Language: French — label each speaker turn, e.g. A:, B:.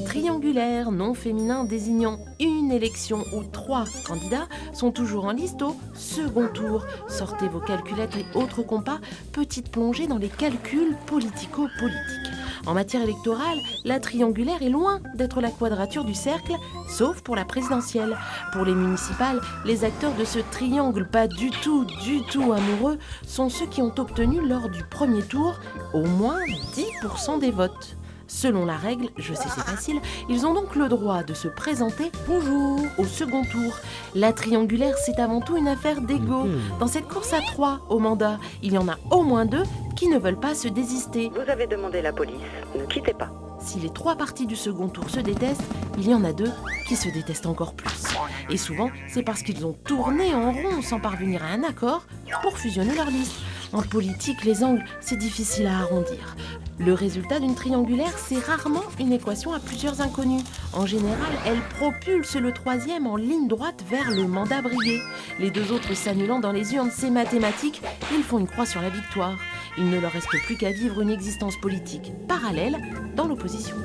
A: Triangulaire, nom féminin désignant une élection où 3 candidats sont toujours en liste au second tour. Sortez vos calculettes et autres compas, petite plongée dans les calculs politico-politiques. En matière électorale, la triangulaire est loin d'être la quadrature du cercle, sauf pour la présidentielle. Pour les municipales, les acteurs de ce triangle pas du tout amoureux sont ceux qui ont obtenu lors du premier tour au moins 10% des votes. Selon la règle, je sais c'est facile, ils ont donc le droit de se présenter au second tour. La triangulaire, c'est avant tout une affaire d'ego. Dans cette course à 3 au mandat, il y en a au moins 2 qui ne veulent pas se désister.
B: Vous avez demandé la police, ne quittez pas.
A: Si les 3 parties du second tour se détestent, il y en a 2 qui se détestent encore plus. Et souvent, c'est parce qu'ils ont tourné en rond sans parvenir à un accord pour fusionner leurs listes. En politique, les angles, c'est difficile à arrondir. Le résultat d'une triangulaire, c'est rarement une équation à plusieurs inconnus. En général, elle propulse le troisième en ligne droite vers le mandat brigué. Les 2 autres s'annulant dans les urnes, c'est mathématique, ils font une croix sur la victoire. Il ne leur reste plus qu'à vivre une existence politique parallèle dans l'opposition.